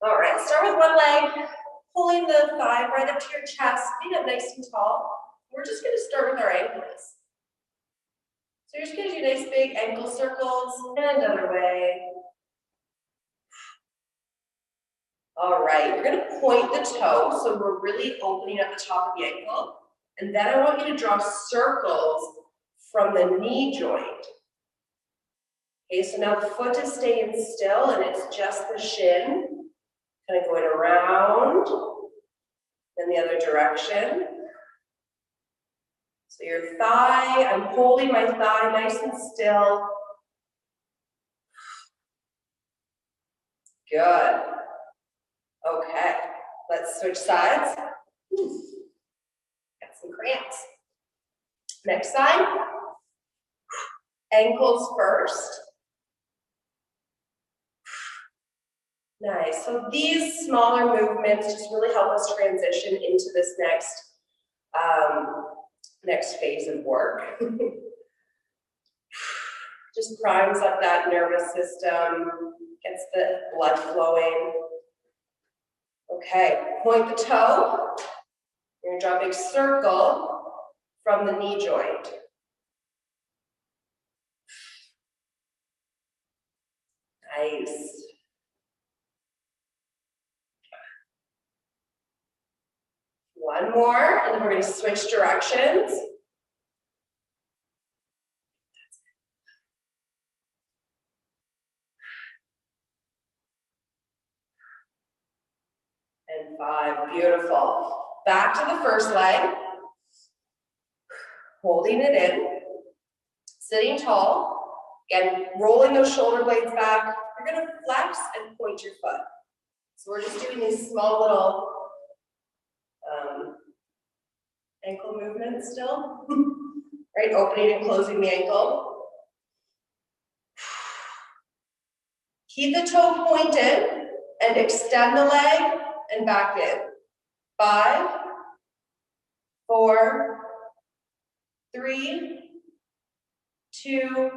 All right, start with one leg, pulling the thigh right up to your chest, feet up nice and tall. We're just gonna start with our ankles. So you're just gonna do nice big ankle circles and another way. All right, you're gonna point the toe, so we're really opening up the top of the ankle. And then I want you to draw circles from the knee joint. Okay, so now the foot is staying still and it's just the shin. Kind of going around, then the other direction. So your thigh, I'm holding my thigh nice and still. Good. Okay, let's switch sides. Got some cramps. Next side. Ankles first. Nice. So these smaller movements just really help us transition into this next phase of work. Just primes up that nervous system, gets the blood flowing. Okay, point the toe. You're gonna draw a big circle from the knee joint. Nice. One more, and then we're gonna switch directions. And 5, beautiful. Back to the first leg. Holding it in. Sitting tall. Again, rolling those shoulder blades back. You're gonna flex and point your foot. So we're just doing these small little ankle movements still. Right, opening and closing the ankle. Keep the toe pointed and extend the leg and back in. 5, 4, 3, 2,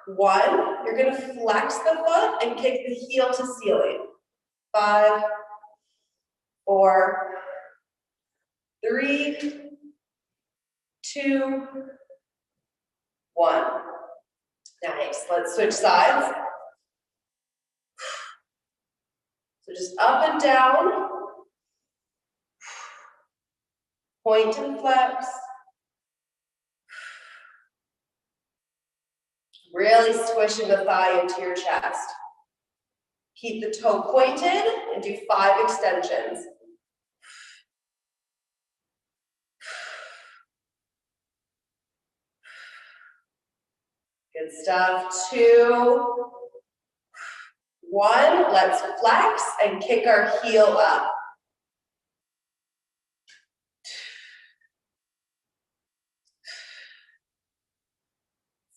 1. You're gonna flex the foot and kick the heel to ceiling. 5, 4, 3, 2, 1. Nice, let's switch sides. So just up and down. Point and flex. Really squishing the thigh into your chest. Keep the toe pointed and do 5 extensions. Good stuff. 2, 1. Let's flex and kick our heel up.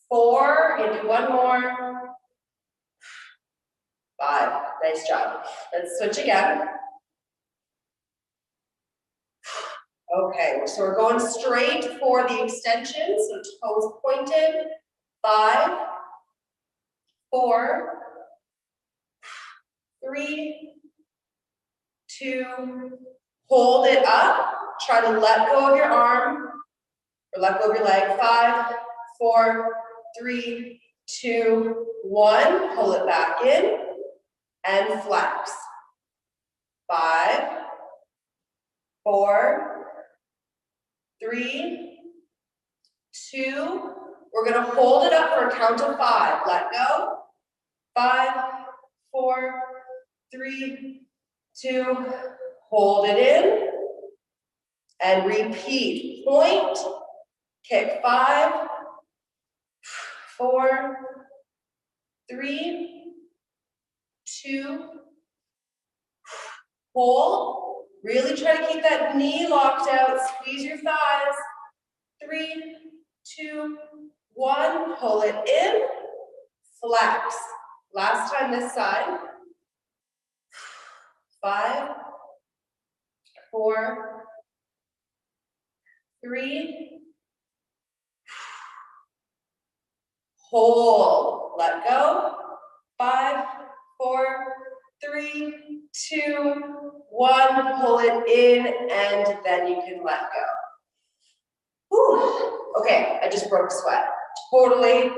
4, and do one more. 5, nice job. Let's switch again. Okay, so we're going straight for the extension, so toes pointed. 5, 4, 3, 2, hold it up. Try to let go of your arm, or let go of your leg. 5, 4, 3, 2, 1. Pull it back in and flex. 5, 4, 3, 2. We're going to hold it up for a count of 5. Let go. 5, 4, 3, 2. Hold it in and repeat. Point, kick. 5, 4, 3, 2. Hold. Really try to keep that knee locked out. Squeeze your thighs. 3, 2, 1. Pull it in. Flex. Last time this side. 5, 4, 3. Hold. Let go. 5, 4, 3, 3, 2, 1. Pull it in, and then you can let go. Whew. Okay, I just broke a sweat. Totally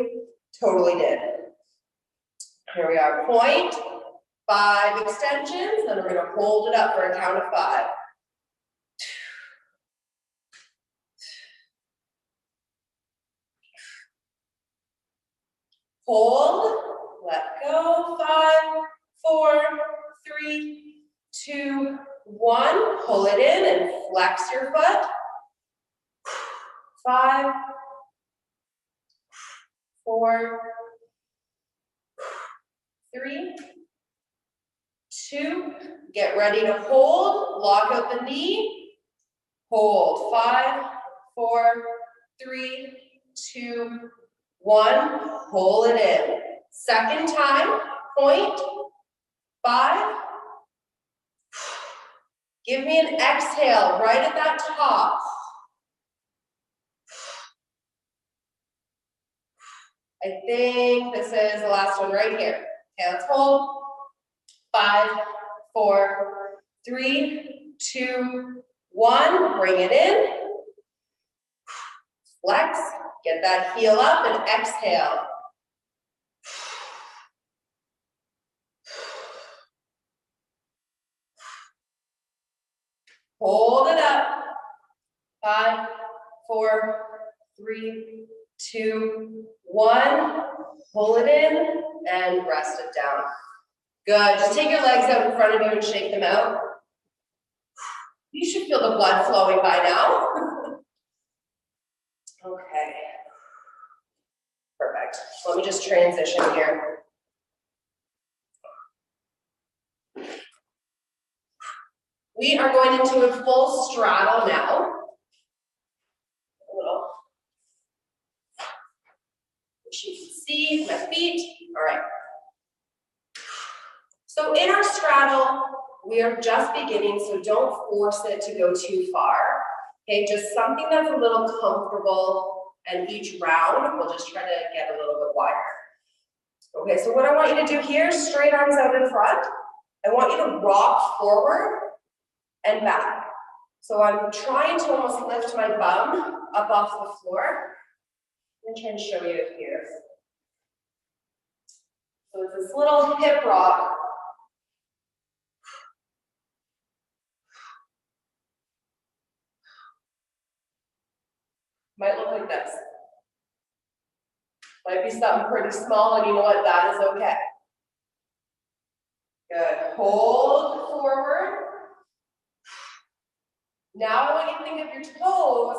did. Here we are, point. 5 extensions, then we're gonna hold it up for a count of 5. Hold, let go, 5, 4, 3, 2, 1. Pull it in and flex your foot. 5, 4, 3, 2. Get ready to hold. Lock out the knee. Hold. 5, 4, 3, 2, 1. Pull it in. Second time. Point. 5. Give me an exhale right at that top. I think this is the last one right here. Okay, let's hold. 5, 4, 3, 2, 1. Bring it in. Flex. Get that heel up and exhale. Hold it up. 5, 4, 3, 2, 1. Pull it in and rest it down. Good. Just take your legs out in front of you and shake them out. You should feel the blood flowing by now. Okay. Perfect. Let me just transition here. We are going into a full straddle now. A little. Which you can see my feet. All right. So in our straddle, we are just beginning, so don't force it to go too far. Okay, just something that's a little comfortable, and each round we'll just try to get a little bit wider. Okay, so what I want you to do here, straight arms out in front. I want you to rock forward and back. So I'm trying to almost lift my bum up off the floor. I'm trying to show you it here. So it's this little hip rock. Might look like this. Might be something pretty small, and you know what? That is okay. Good. Hold forward. Now I want you to think of your toes,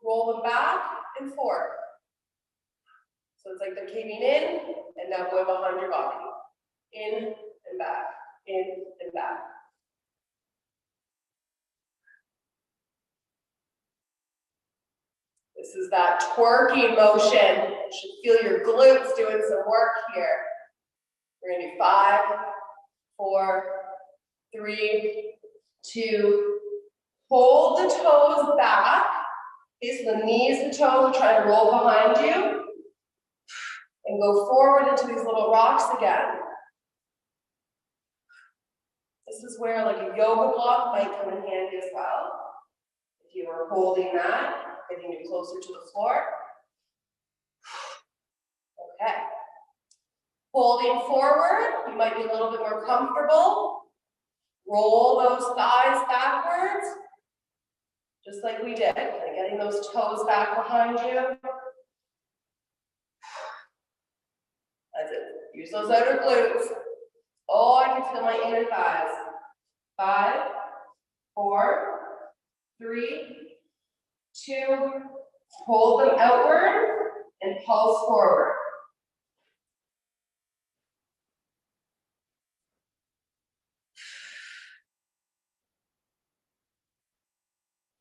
roll them back and forward. So it's like they're caving in and now going behind your body. In and back, in and back. This is that twerking motion. You should feel your glutes doing some work here. We're gonna do 5, 4, 3, 2, hold the toes back. Okay, so the knees and toes are trying to roll behind you. And go forward into these little rocks again. This is where like a yoga block might come in handy as well. If you were holding that, getting you closer to the floor. Okay. Holding forward, you might be a little bit more comfortable. Roll those thighs backwards, just like we did. And getting those toes back behind you. That's it. Use those outer glutes. Oh, I can feel my inner thighs. 5, 4, 3, 2, hold them outward and pulse forward.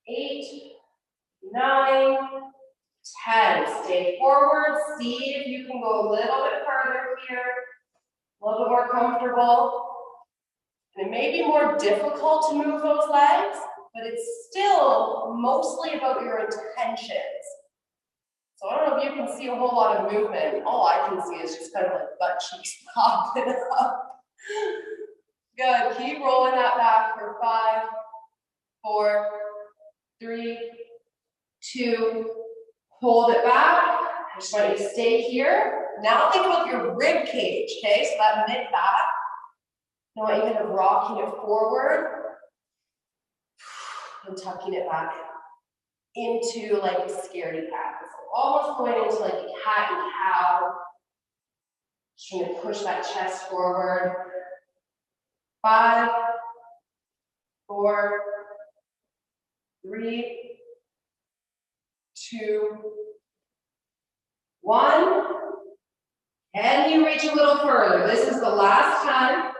8, 9, 10. Stay forward. See if you can go a little bit further here. A little bit more comfortable. And it may be more difficult to move those legs, but it's still mostly about your intentions. So I don't know if you can see a whole lot of movement. All I can see is just kind of like butt cheeks popping up. Good. keep rolling that back for 5, 4, 3, 2, hold it back. I just want you to stay here. Now think about your rib cage, okay? So that mid back. I want you kind of rocking it forward and tucking it back into like a scaredy cat. So almost going into like a cat and cow. Just trying to push that chest forward. 5, 4, 3, 2, 1. Can you reach a little further? This is the last time.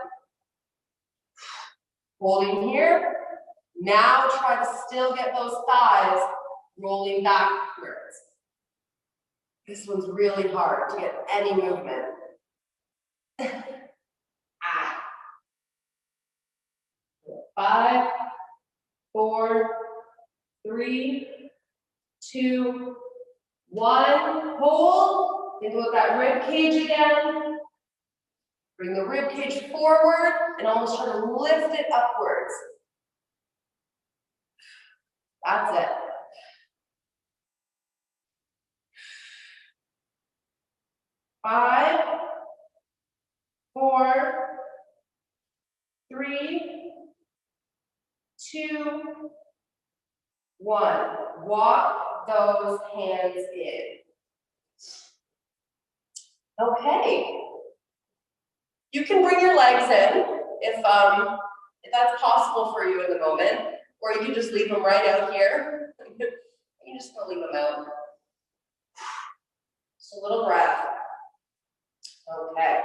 Holding here. Now try to still get those thighs rolling backwards. This one's really hard to get any movement. 5, 4, 3, 2, 1. Hold. Think about that rib cage again. Bring the rib cage forward and almost try to lift it upwards. That's it. 5, 4, 3, 2, 1. Walk those hands in. Okay. You can bring your legs in if that's possible for you in the moment, or you can just leave them right out here. You just go leave them out. Just a little breath. Okay.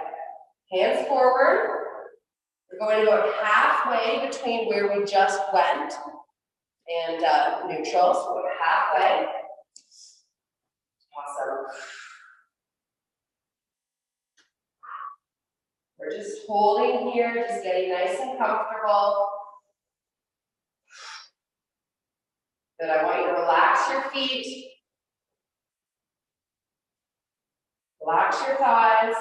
Hands forward. We're going to go halfway between where we just went and neutral. So we're halfway. Awesome. We're just holding here, just getting nice and comfortable. Good, I want you to relax your feet. Relax your thighs.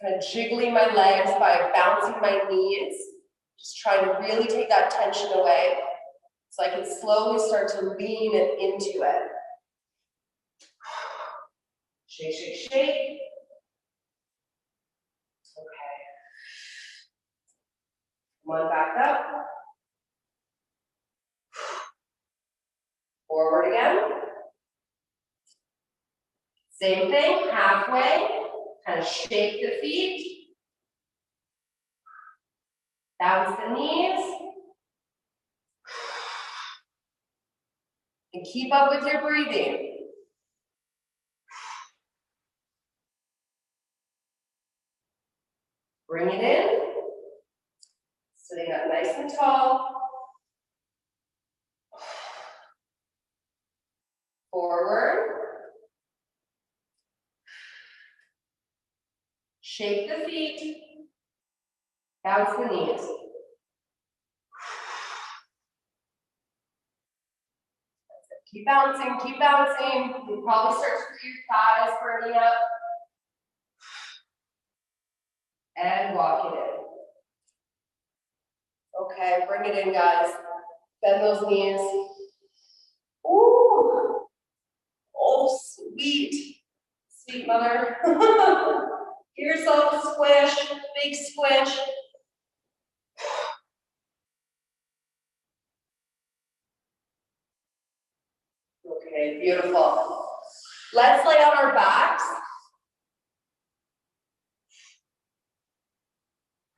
Kind of jiggling my legs by bouncing my knees. Just trying to really take that tension away so I can slowly start to lean into it. Shake, shake, shake. Okay. Come on back up. Forward again. Same thing, halfway. Kind of shake the feet. Bounce the knees. And keep up with your breathing. Bring it in. Sitting up nice and tall. Forward. Shake the feet. Bounce the knees. Keep bouncing, keep bouncing. You'll probably start to feel your thighs burning up. And walk it in. Okay, bring it in, guys. Bend those knees. Ooh. Oh, sweet. Sweet mother. Give yourself a squish, big squish. Okay, beautiful. Let's lay on our backs.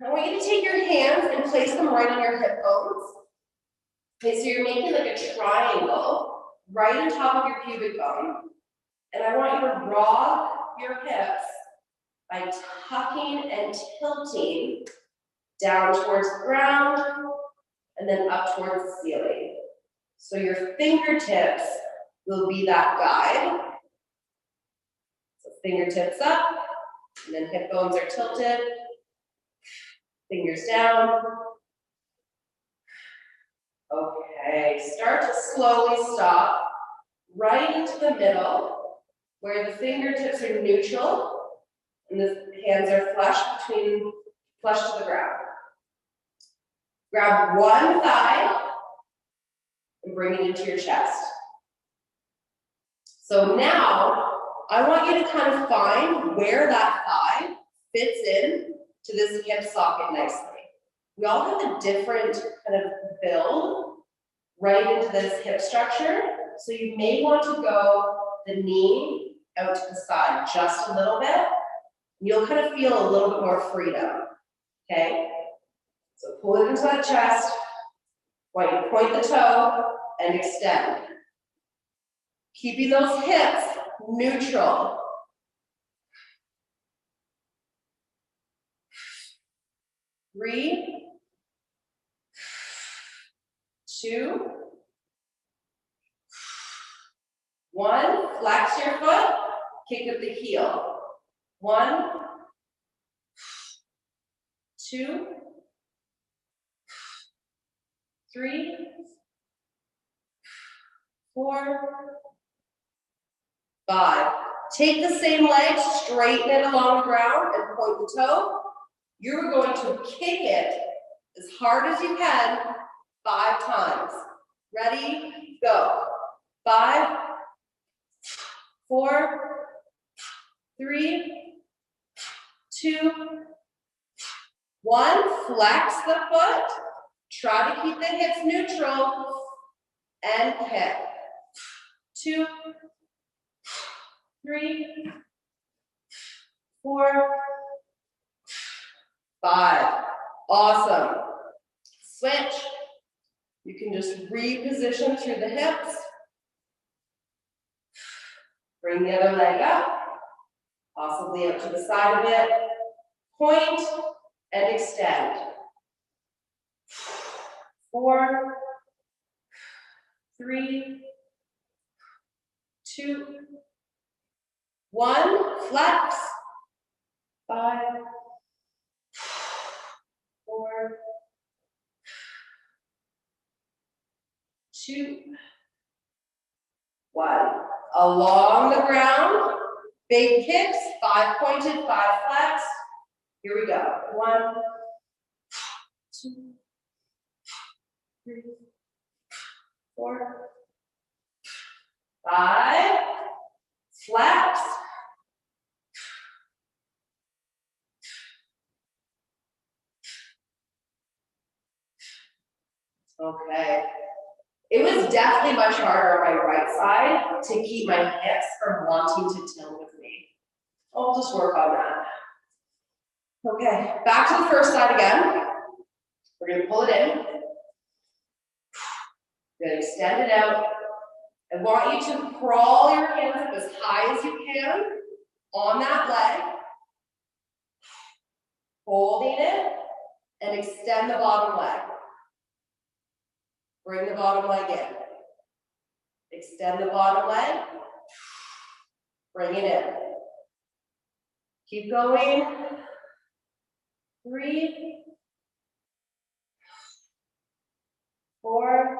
I want you to take your hands and place them right on your hip bones. Okay, so you're making like a triangle right on top of your pubic bone. And I want you to rock your hips by tucking and tilting down towards the ground and then up towards the ceiling. So your fingertips will be that guide. So fingertips up, and then hip bones are tilted. Fingers down. Okay, start to slowly stop right into the middle where the fingertips are neutral and the hands are flush to the ground. Grab one thigh and bring it into your chest. So now, I want you to kind of find where that thigh fits in to this hip socket nicely. We all have a different kind of build right into this hip structure. So you may want to go the knee out to the side just a little bit. You'll kind of feel a little bit more freedom, okay? So pull it into that chest, want you to point the toe and extend. Keeping those hips neutral. 3, 2, 1. Flex your foot, kick up the heel. 1, 2, 3, 4, 5. Take the same leg, straighten it along the ground and point the toe. You're going to kick it as hard as you can 5 times. Ready? Go. 5, 4, 3, 2, 1. Flex the foot. Try to keep the hips neutral and kick. 2, 3, 4, 5. Awesome. Switch. You can just reposition through the hips. Bring the other leg up, possibly up to the side of it. Point and extend. 4, 3, 2, 1. Flex. 5, 4, 2, 1. Along the ground, big kicks, 5 pointed, 5 flex. Here we go. 1, 2, 3, 4, 5. Flex. Okay. It was definitely much harder on my right side to keep my hips from wanting to tilt with me. I'll just work on that. Okay, back to the first side again. We're going to pull it in. We're going to extend it out. I want you to crawl your hands up as high as you can on that leg. Holding it and extend the bottom leg. Bring the bottom leg in. Extend the bottom leg. Bring it in. Keep going. 3, 4,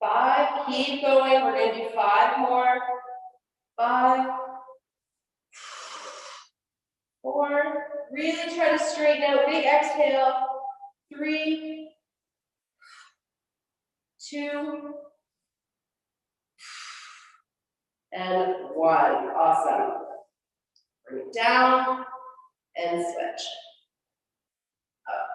5. Keep going. We're going to do 5 more. 5, 4. Really try to straighten out. Big exhale. 3, 2, and 1. Awesome. Bring it down and switch. Up.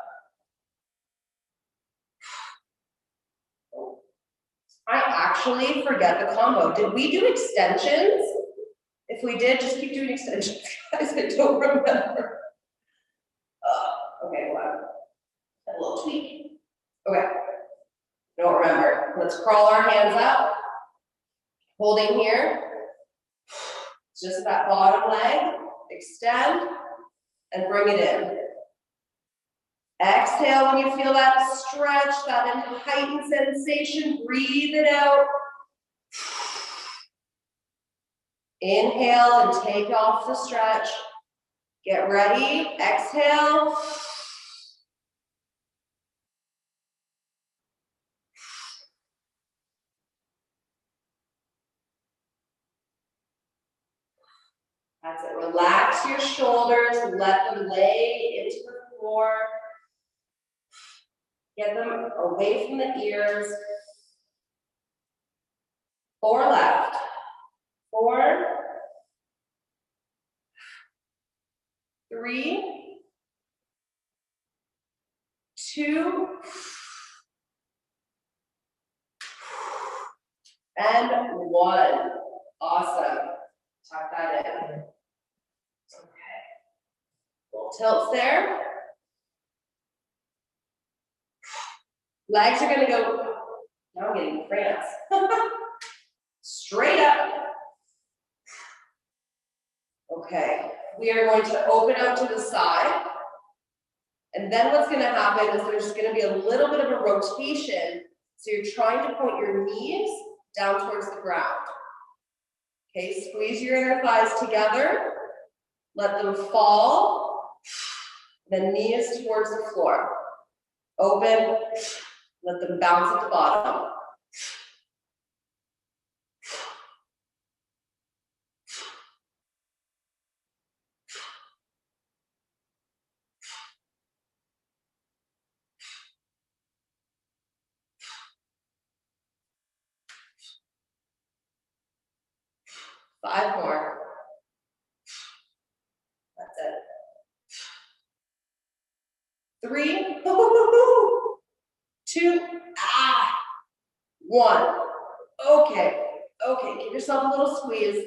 I actually forget the combo. Did we do extensions? If we did, just keep doing extensions, guys. I don't remember. Okay, hold on. A little tweak. Okay. Don't remember. Let's crawl our hands up. Holding here. Just that bottom leg. Extend and bring it in. Exhale when you feel that stretch, that heightened sensation. Breathe it out. Inhale and take off the stretch. Get ready. Exhale. That's it. Relax your shoulders. Let them lay into the 4. Get them away from the ears. 4 left. 4, 3, 2, and 1. Awesome. Tuck that in. Okay. Little tilts there. Legs are gonna go, now I'm getting cramps. Straight up. Okay, we are going to open out to the side. And then what's gonna happen is there's gonna be a little bit of a rotation. So you're trying to point your knees down towards the ground. Okay, squeeze your inner thighs together. Let them fall. Then knees towards the floor. Open, let them bounce at the bottom. Five more. That's it. 3, 2, 1. Okay, okay, give yourself a little squeeze.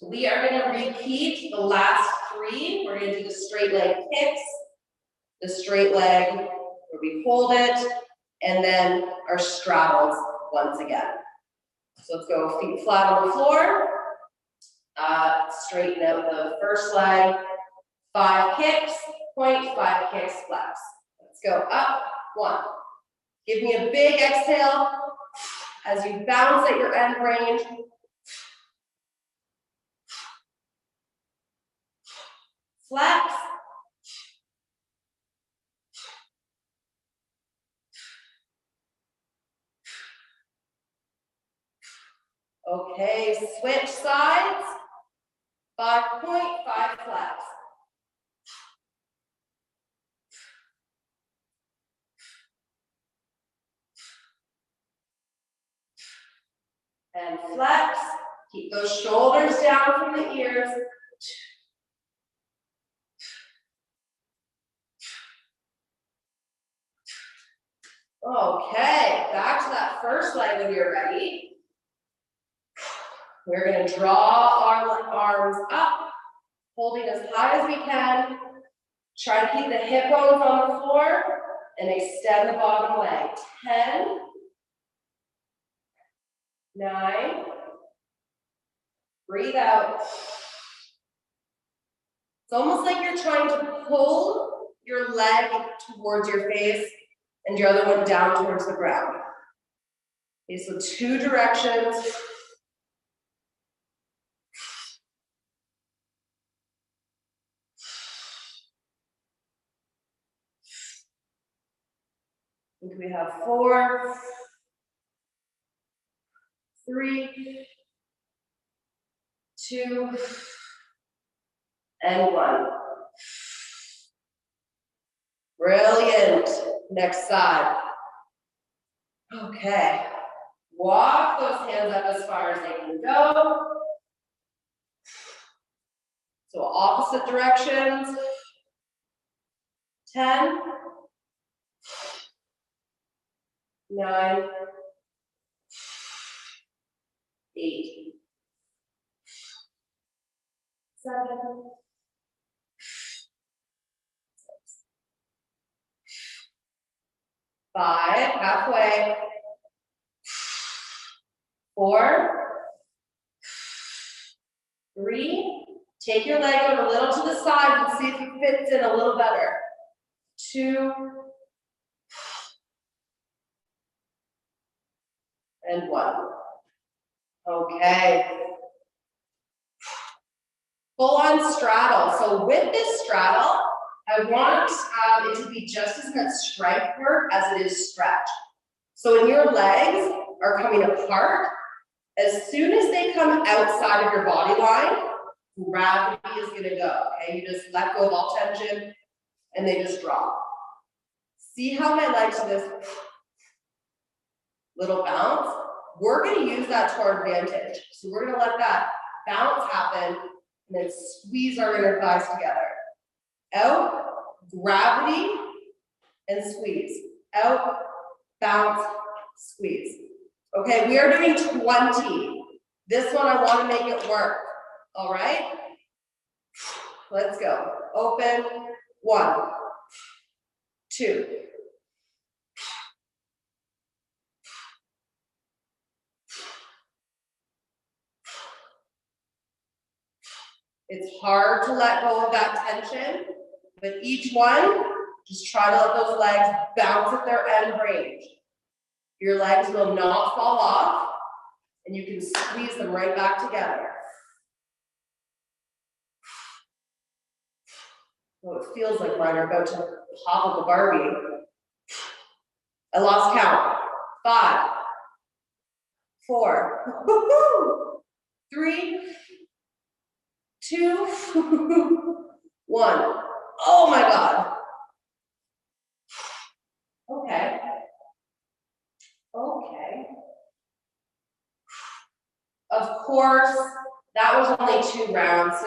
We are gonna repeat the last 3. We're gonna do the straight leg kicks, the straight leg where we hold it, and then our straddles once again. So let's go feet flat on the floor. Straighten out the first leg. 5 kicks, point, 5 kicks, flex. Let's go up, 1. Give me a big exhale as you bounce at your end range. Flex. Okay, switch sides. 5 point, 5 flex. And flex. Keep those shoulders down from the ears. Okay, back to that first leg when you're ready. We're going to draw our arms up, holding as high as we can. Try to keep the hip bones on the floor and extend the bottom leg. 10, 9, breathe out. It's almost like you're trying to pull your leg towards your face and your other one down towards the ground. Okay, so 2 directions. I think we have 4, 3, 2, and 1. Brilliant. Next side. Okay. Walk those hands up as far as they can go. So opposite directions. 10, 9, 8, 7, 6, 5, halfway. 4, 3, take your leg out a little to the side and see if it fits in a little better. 2, and 1. Okay. Full on straddle. So with this straddle, I want it to be just as much strength work as it is stretch. So when your legs are coming apart, as soon as they come outside of your body line, gravity is gonna go, okay? You just let go of all tension and they just drop. See how my legs do this little bounce? We're gonna use that to our advantage. So we're gonna let that bounce happen and then squeeze our inner thighs together. Out, gravity, and squeeze. Out, bounce, squeeze. Okay, we are doing 20. This one I want to make it work. All right? Let's go. Open. 1, 2. It's hard to let go of that tension, but each one, just try to let those legs bounce at their end range. Your legs will not fall off, and you can squeeze them right back together. Oh, it feels like mine are about to pop like a Barbie. I lost count. 5, 4, 3, 2, 1. Oh my God. Okay. Okay. Of course, that was only 2 rounds, so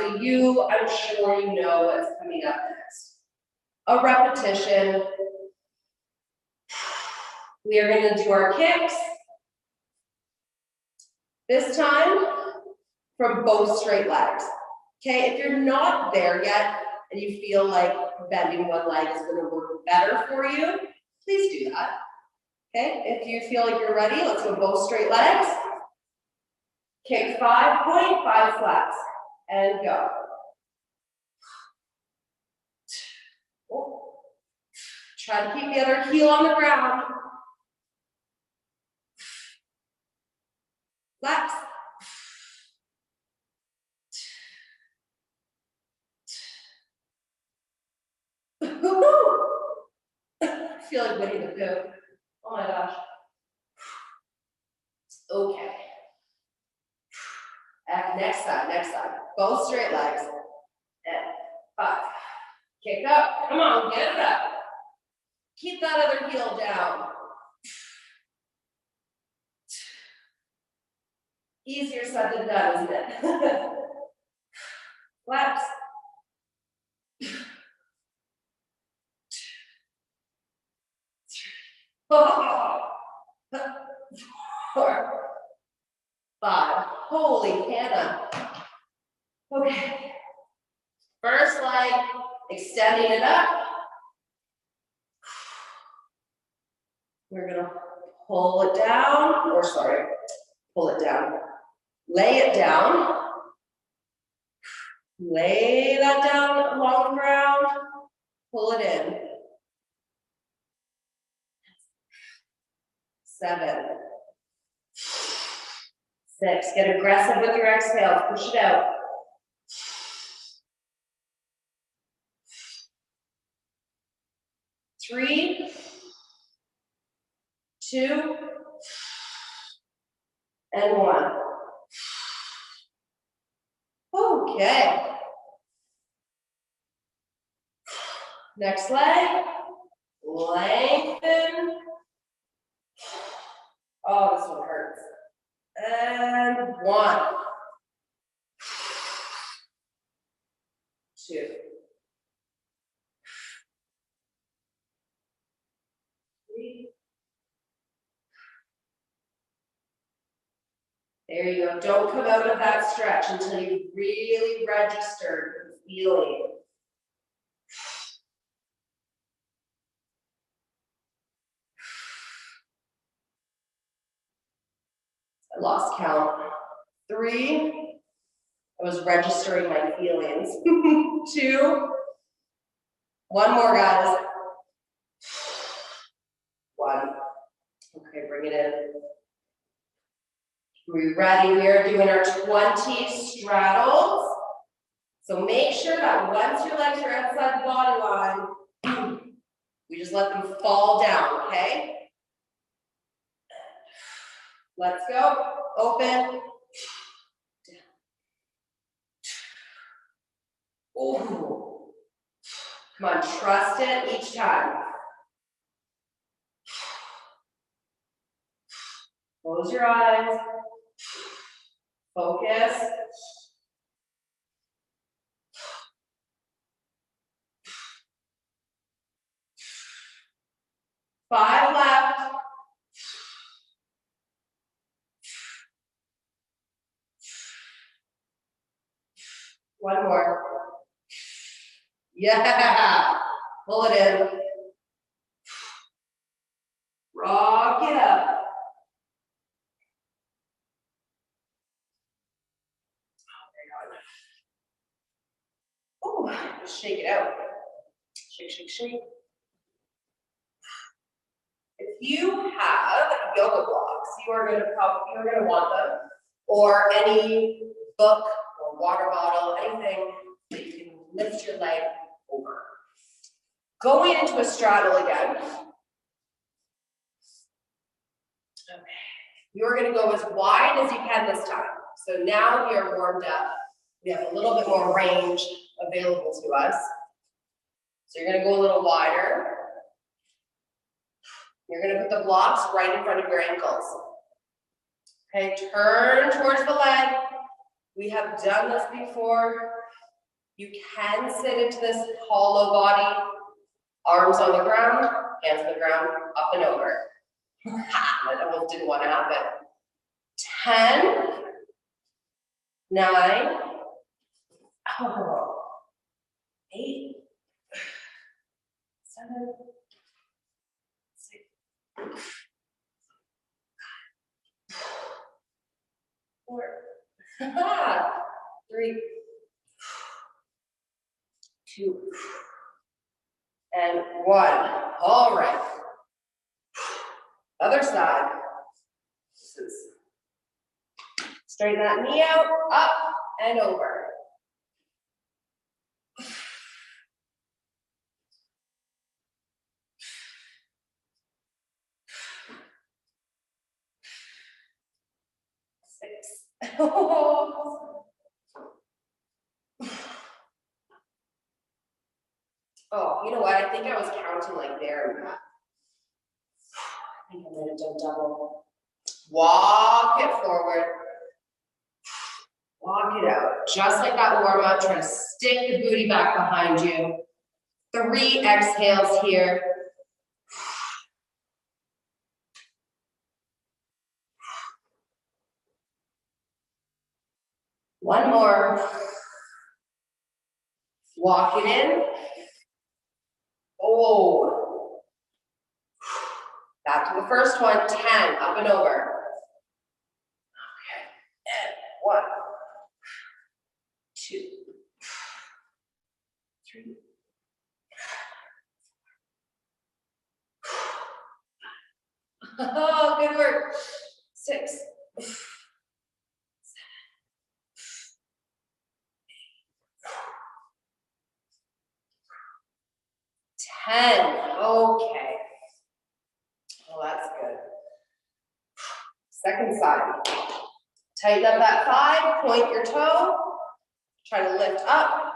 I'm sure you know what's coming up next. A repetition. We are going to do our kicks. This time, from both straight legs. Okay, if you're not there yet and you feel like bending one leg is going to work better for you, please do that. Okay, if you feel like you're ready, let's go both straight legs. Kick 5 point, 5 flats, and go. Oh. Try to keep the other heel on the ground. Flex. I feel like Winnie the Pooh. Oh my gosh. Okay. Next side. Both straight legs. And 5. Kick up. Come on, get it up. Keep that other heel down. Easier said than done, isn't it? Flex. 4, 5. Holy Hannah. Okay. First leg, extending it up. We're gonna pull it down, pull it down. Lay it down. Lay that down along the ground. Pull it in. 7, 6. Get aggressive with your exhale. Push it out. 3, 2, and 1. Okay. Next leg. Lengthen. Oh, this one hurts. And 1, 2. 3. There you go. Don't come out of that stretch until you really register the feeling. I lost count. 3. I was registering my feelings. 2. 1 more, guys. 1. Okay, bring it in. We're ready. We are doing our 20 straddles. So make sure that once your legs are outside the body line, we just let them fall down, okay? Let's go. Open. Ooh. Come on, trust it each time. Close your eyes. Focus. Five left. One more. Yeah. Pull it in. Rock it up. Oh my God. Ooh, shake it out. Shake, shake, shake. If you have yoga blocks, you're gonna want them, or any book or water bottle, anything that you can lift your leg over. Going into a straddle again. Okay. You're gonna go as wide as you can this time. So now we are warmed up. We have a little bit more range available to us. So you're gonna go a little wider. You're gonna put the blocks right in front of your ankles. Okay, turn towards the leg. We have done this before. You can sit into this hollow body, arms on the ground, hands on the ground, up and over. That almost didn't want to happen. 10, 9, 8, 7, 6, 4, 3, 2, and 1. All right. Other side. Straighten that knee out, up and over. Six. Oh, you know what? I think I was counting like there. I think I might have done double. Walk it forward. Walk it out. Just like that warm up. Try to stick the booty back behind you. 3 exhales here. One more. Walk it in. Oh. Back to the first one. 10. Up and over. Okay. And 1, 2, 3. Oh, good work. 6, 7, 10. Okay. Oh, that's good. Second side. Tighten up that thigh, point your toe. Try to lift up,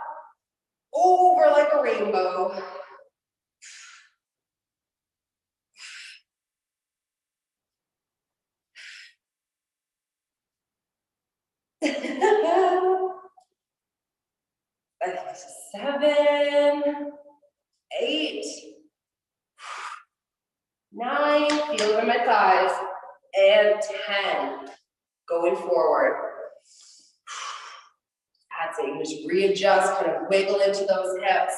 over like a rainbow. That's 7, 8, 9, feel it in my thighs, and 10. Going forward. That's it. You just readjust, kind of wiggle into those hips.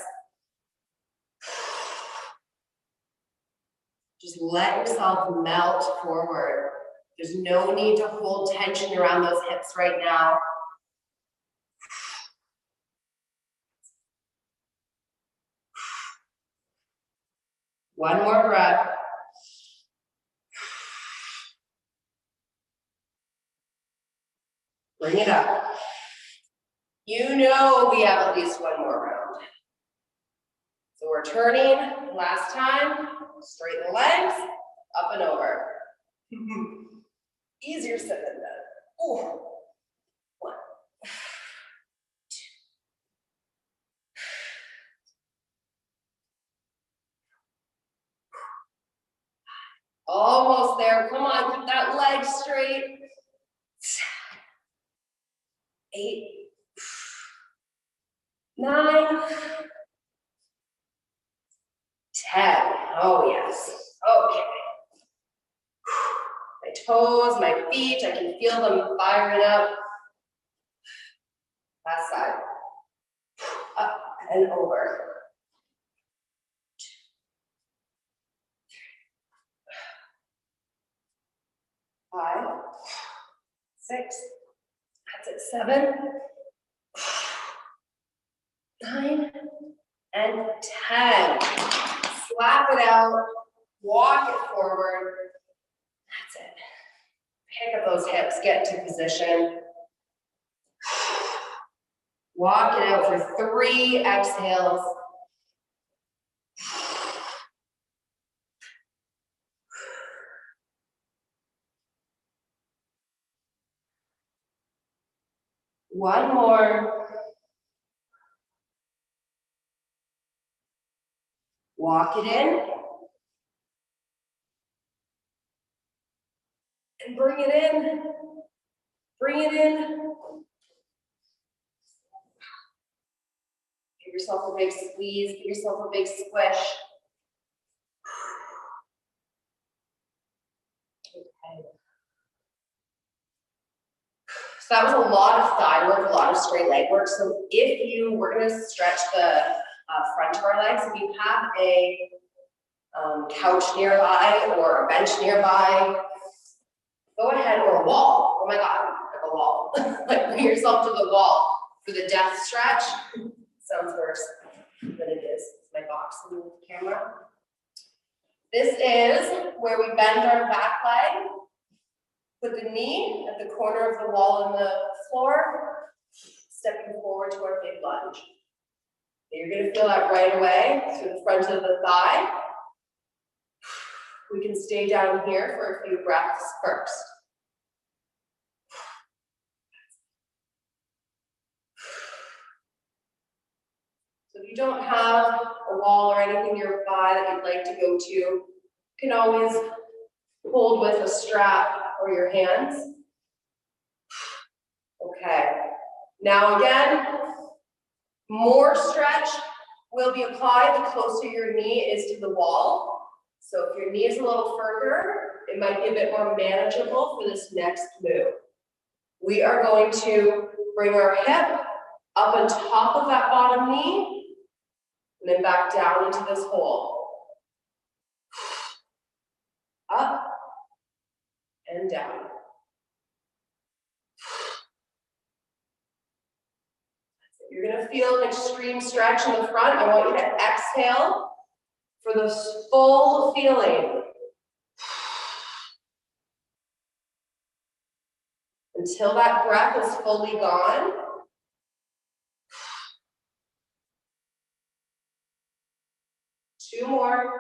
Just let yourself melt forward. There's no need to hold tension around those hips right now. One more breath. Bring it up. You know we have at least one more round. So we're turning, last time, straighten the legs, up and over. Easier said than done. Ooh. 1, 2, Almost there. Come on, keep that leg straight. 8, 9, 10. Oh, yes. Okay. My toes, my feet, I can feel them firing up. Last side. Up and over. 5, 6, that's it, 7, 9, and 10. Slap it out, walk it forward. That's it. Pick up those hips, get to position. Walk it out for 3 exhales. One more. Walk it in. And bring it in. Bring it in. Give yourself a big squeeze, give yourself a big squish. Okay. So that was a lot of thigh work, a lot of straight leg work. So we're going to stretch the front of our legs. If you have a couch nearby or a bench nearby, go ahead, or a wall. Oh my God, like a wall. Like bring yourself to the wall for the death stretch. Sounds worse than it is. It's my box in the camera. This is where we bend our back leg. Put the knee at the corner of the wall and the floor, stepping forward to our big lunge. You're going to feel that right away through the front of the thigh. We can stay down here for a few breaths first. So if you don't have a wall or anything nearby that you'd like to go to, you can always hold with a strap or your hands. Okay. Now again, more stretch will be applied the closer your knee is to the wall. So if your knee is a little further, it might be a bit more manageable for this next move. We are going to bring our hip up on top of that bottom knee, and then back down into this hole. Up and down. You're going to feel an extreme stretch in the front. I want you to exhale for this full feeling. Until that breath is fully gone. Two more.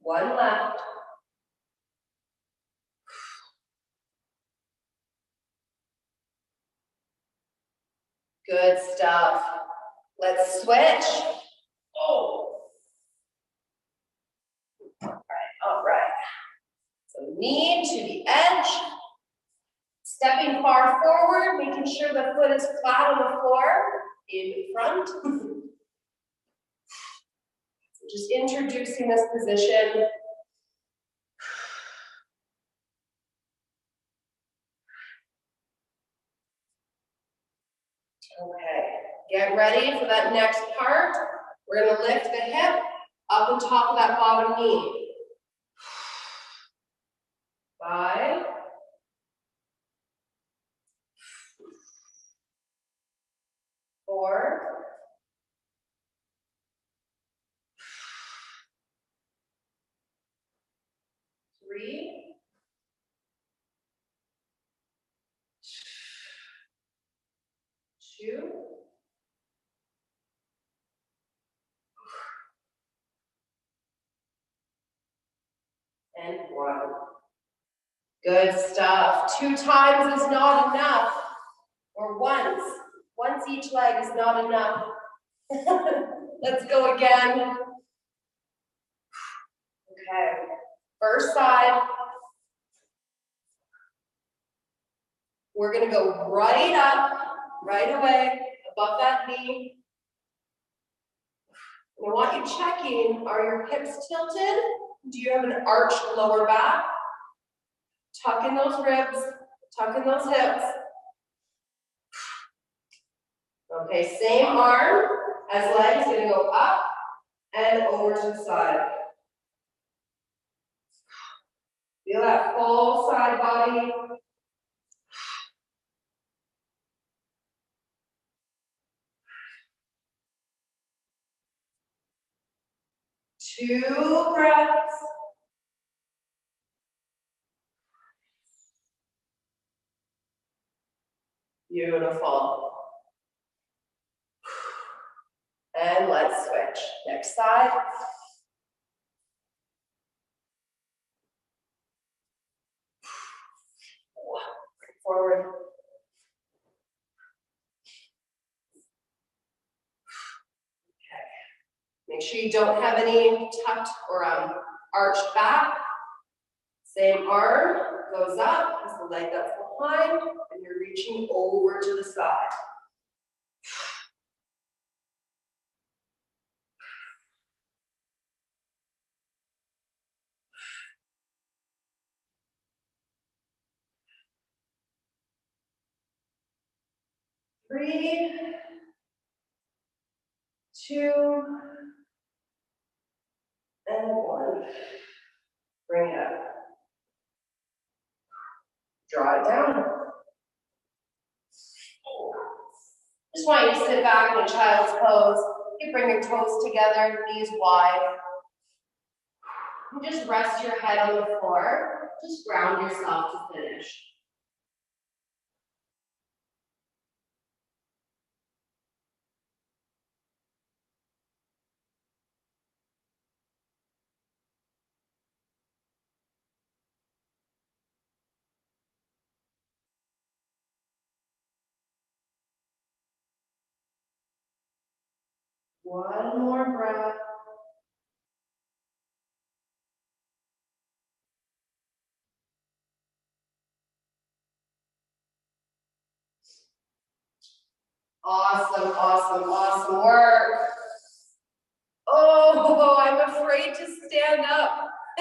One left. Good stuff. Let's switch. Oh. All right. So knee to the edge. Stepping far forward, making sure the foot is flat on the floor in front. Just introducing this position. Okay, get ready for that next part. We're going to lift the hip up on top of that bottom knee. 5. 4. 3. 2. And 1. Good stuff. 2 times is not enough. Or once. Once each leg is not enough. Let's go again. Okay, first side. We're gonna go right up, right away, above that knee. And I want you checking, are your hips tilted? Do you have an arched lower back? Tuck in those ribs, tuck in those hips. Okay, same arm as leg is gonna go up and over to the side. Feel that full side body. Two breaths. Beautiful. And let's switch. Next side. Forward. Okay. Make sure you don't have any tucked or arched back. Same arm goes up as the leg that's behind, and you're reaching over to the side. Three, two, and one. Bring it up. Draw it down. Just want you to sit back in a child's pose. You bring your toes together, knees wide. And just rest your head on the floor. Just ground yourself to finish. One more breath. Awesome, awesome, awesome work. Oh, I'm afraid to stand up.